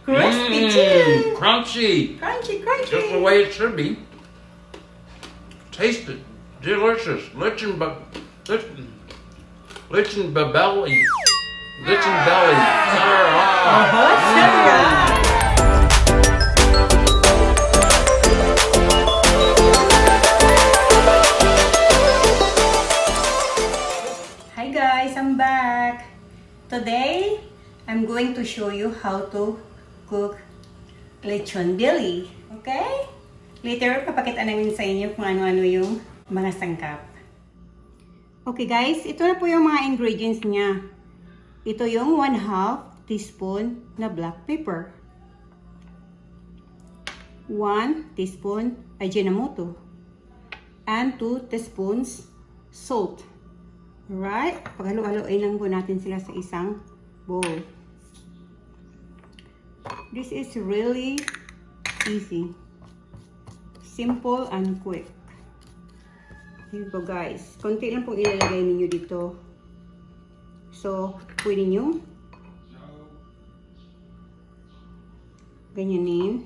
Crispy too. Crunchy. Crunchy, crunchy. Just the way it should be. Taste it. Delicious. Lichen belly. Lichen belly. Sarap. Hi guys, I'm back. Today, I'm going to show you how to cook lechon belly. Okay? Later, papakita namin sa inyo kung ano-ano yung mga sangkap. Okay guys, ito na po yung mga ingredients niya. Ito yung 1/2 teaspoon na black pepper. 1 teaspoon Ajinomoto. And 2 teaspoons salt. Alright? Paghalo-haloin lang po natin sila sa isang bowl. This is really easy. Simple and quick. Here you go guys. Konti lang pong ilalagay ninyo dito. So, pwede nyo ganyanin.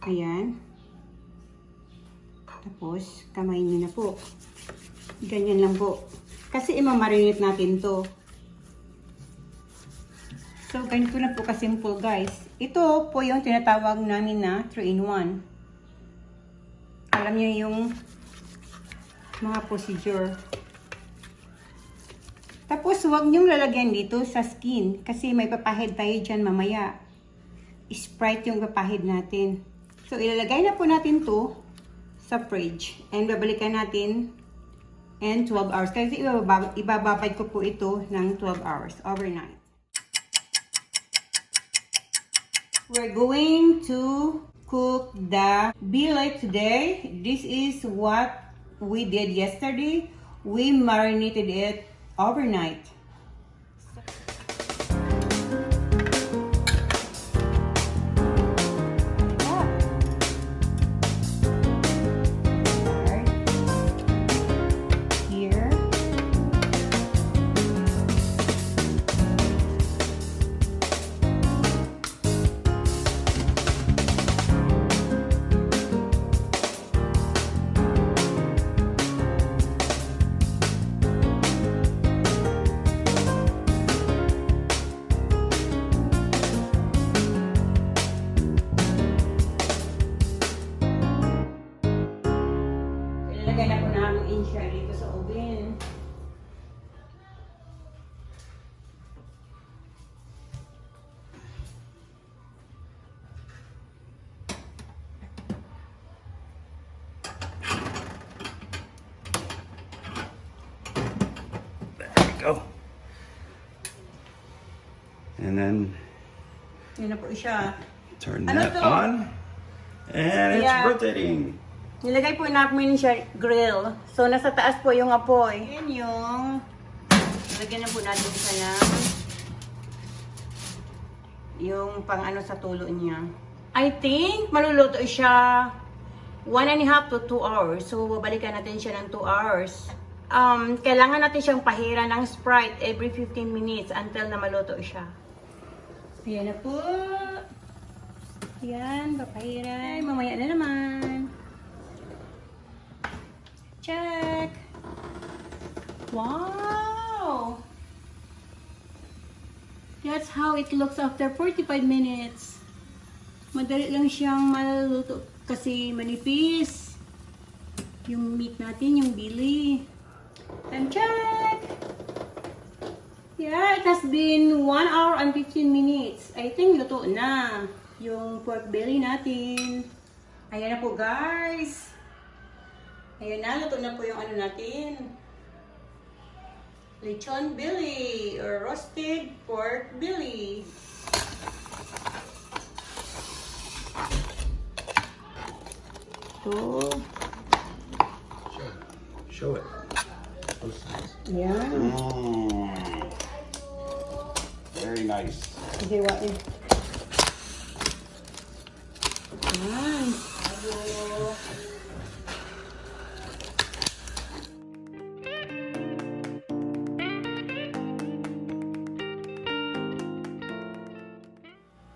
Ayan. Tapos, kamay nyo na po. Ganyan lang po. Kasi imamarinate natin to. So, ganito na po kasimple guys. Ito po yung tinatawag namin na 3-in-1. Alam niyo yung mga procedure. Tapos, huwag niyong lalagyan dito sa skin. Kasi may papahid tayo dyan mamaya. Sprite yung papahid natin. So, ilalagay na po natin to sa fridge. And babalikan natin in 12 hours. Kasi ibababad ko po ito ng 12 hours overnight. We're going to cook the billet today. This is what we did yesterday. We marinated it overnight. Here. Ilalagay na po namin siya dito sa oven. There we go. And then Yan na po siya. turn Ano that to? on. And it's Yeah. rotating. Nilagay po namin siya grill. So, nasa taas po yung apoy. Yan yung lagyan na po natin siya ng yung pang ano sa tulo niya. I think maluluto siya 1.5 to 2 hours. So, babalikan natin siya ng 2 hours. Kailangan natin siyang pahira ng Sprite every 15 minutes until na maluto siya. Ayan na po. Ayan, papahira. Ay, mamaya na naman. Check! Wow! That's how it looks after 45 minutes. Madali lang siyang maluluto kasi manipis. Yung meat natin, yung bili. Time check! Yeah, it has been 1 hour and 15 minutes. I think luto na yung pork belly natin. Ayan na po guys. Ayan na, luto na po yung ano natin. Lechon belly or roasted pork belly. Ito. Show it. Both sides. Ayan. Very nice. Hiwain. Ayan. Bago.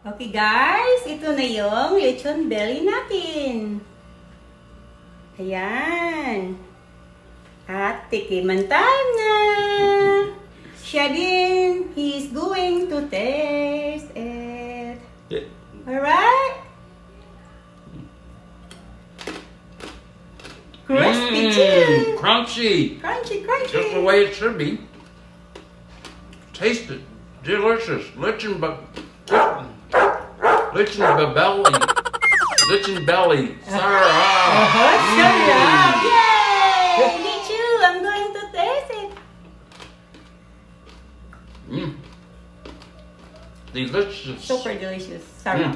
Okay guys, ito na yung lechon belly natin. Ayan. At tikiman time na. Siya din, he's going to taste it. Alright? Crispy too. Crunchy. Crunchy, Just the crunchy. way it should be. Taste it. Delicious. Lechon belly. Lechon belly. Sarah. Sarap! Yay! Me too. I'm going to taste it. Delicious. Super delicious. Sarap.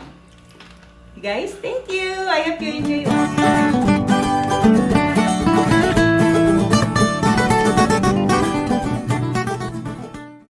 Guys, thank you. I hope you enjoy also.